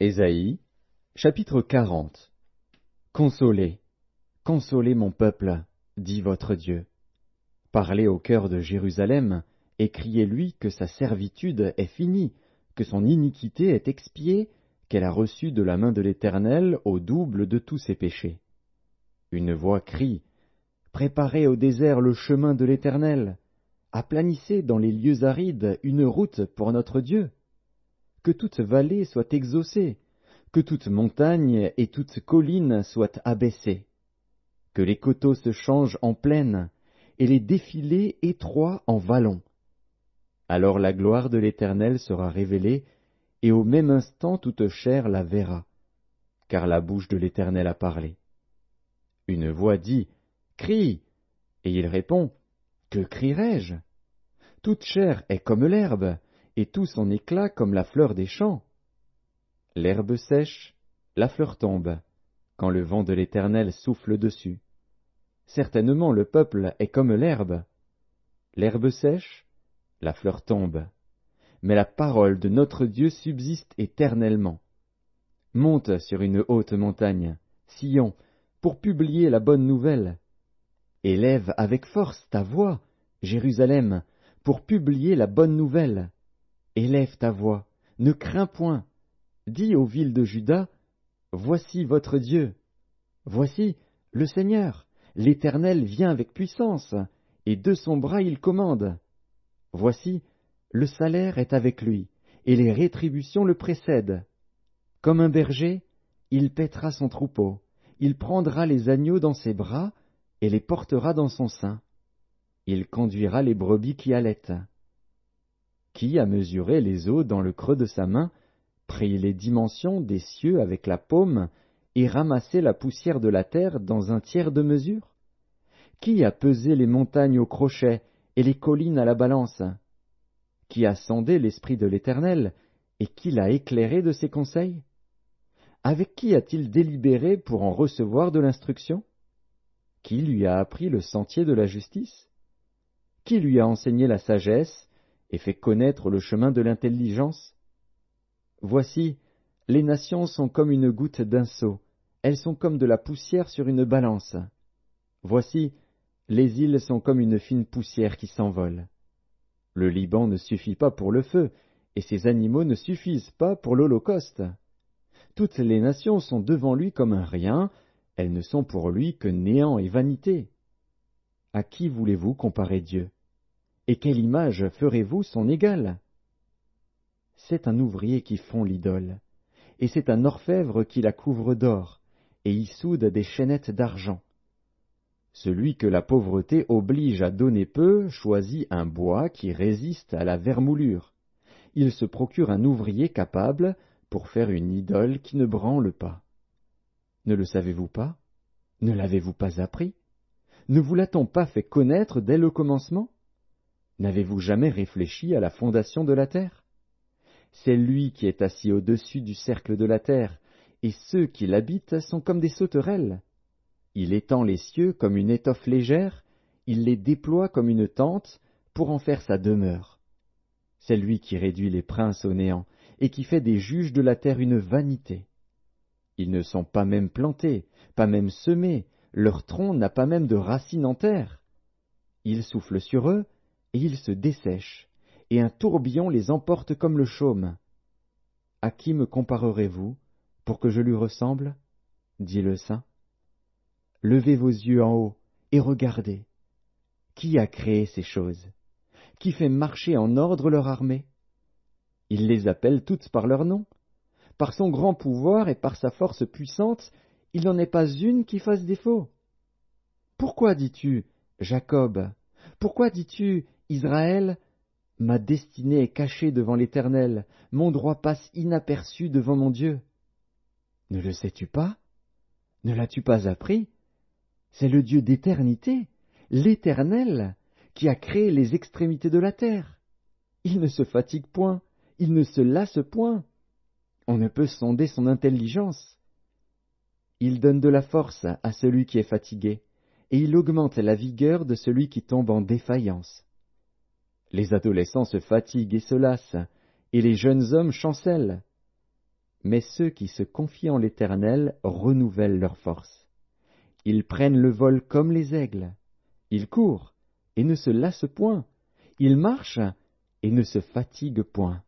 Ésaïe, chapitre 40. Consolez, consolez mon peuple, dit votre Dieu. Parlez au cœur de Jérusalem, et criez-lui que sa servitude est finie, que son iniquité est expiée, qu'elle a reçu de la main de l'Éternel au double de tous ses péchés. Une voix crie, préparez au désert le chemin de l'Éternel, aplanissez dans les lieux arides une route pour notre Dieu. Que toute vallée soit exaucée, que toute montagne et toute colline soient abaissées, que les coteaux se changent en plaines, et les défilés étroits en vallons. Alors la gloire de l'Éternel sera révélée, et au même instant toute chair la verra, car la bouche de l'Éternel a parlé. Une voix dit, crie, et il répond, que crierai-je? Toute chair est comme l'herbe, et tout son éclat comme la fleur des champs. L'herbe sèche, la fleur tombe, quand le vent de l'Éternel souffle dessus. Certainement le peuple est comme l'herbe. L'herbe sèche, la fleur tombe. Mais la parole de notre Dieu subsiste éternellement. Monte sur une haute montagne, Sion, pour publier la bonne nouvelle. Élève avec force ta voix, Jérusalem, pour publier la bonne nouvelle. Élève ta voix, ne crains point. Dis aux villes de Juda, voici votre Dieu. Voici le Seigneur, l'Éternel vient avec puissance, et de son bras il commande. Voici, le salaire est avec lui, et les rétributions le précèdent. Comme un berger, il paîtra son troupeau, il prendra les agneaux dans ses bras, et les portera dans son sein. Il conduira les brebis qui allaitent. Qui a mesuré les eaux dans le creux de sa main, pris les dimensions des cieux avec la paume, et ramassé la poussière de la terre dans un tiers de mesure? Qui a pesé les montagnes au crochet et les collines à la balance? Qui a sondé l'esprit de l'Éternel, et qui l'a éclairé de ses conseils? Avec qui a-t-il délibéré pour en recevoir de l'instruction? Qui lui a appris le sentier de la justice? Qui lui a enseigné la sagesse et fait connaître le chemin de l'intelligence? Voici, les nations sont comme une goutte d'un seau, elles sont comme de la poussière sur une balance. Voici, les îles sont comme une fine poussière qui s'envole. Le Liban ne suffit pas pour le feu, et ses animaux ne suffisent pas pour l'holocauste. Toutes les nations sont devant lui comme un rien, elles ne sont pour lui que néant et vanité. À qui voulez-vous comparer Dieu? Et quelle image ferez-vous son égal? C'est un ouvrier qui fond l'idole, et c'est un orfèvre qui la couvre d'or, et y soude des chaînettes d'argent. Celui que la pauvreté oblige à donner peu choisit un bois qui résiste à la vermoulure. Il se procure un ouvrier capable pour faire une idole qui ne branle pas. Ne le savez-vous pas? Ne l'avez-vous pas appris? Ne vous l'a-t-on pas fait connaître dès le commencement? N'avez-vous jamais réfléchi à la fondation de la terre? C'est lui qui est assis au-dessus du cercle de la terre, et ceux qui l'habitent sont comme des sauterelles. Il étend les cieux comme une étoffe légère, il les déploie comme une tente pour en faire sa demeure. C'est lui qui réduit les princes au néant, et qui fait des juges de la terre une vanité. Ils ne sont pas même plantés, pas même semés, leur tronc n'a pas même de racines en terre. Il souffle sur eux, et ils se dessèchent, et un tourbillon les emporte comme le chaume. À qui me comparerez-vous, pour que je lui ressemble? Dit le Saint. Levez vos yeux en haut, et regardez. Qui a créé ces choses? Qui fait marcher en ordre leur armée? Il les appelle toutes par leur nom. Par son grand pouvoir et par sa force puissante, il n'en est pas une qui fasse défaut. Pourquoi dis-tu, Jacob? Pourquoi dis-tu, Israël? Ma destinée est cachée devant l'Éternel, mon droit passe inaperçu devant mon Dieu. Ne le sais-tu pas? Ne l'as-tu pas appris? C'est le Dieu d'éternité, l'Éternel, qui a créé les extrémités de la terre. Il ne se fatigue point, il ne se lasse point. On ne peut sonder son intelligence. Il donne de la force à celui qui est fatigué, et il augmente la vigueur de celui qui tombe en défaillance. Les adolescents se fatiguent et se lassent, et les jeunes hommes chancellent. mais ceux qui se confient en l'Éternel renouvellent leur force. Ils prennent le vol comme les aigles. Ils courent et ne se lassent point. Ils marchent et ne se fatiguent point.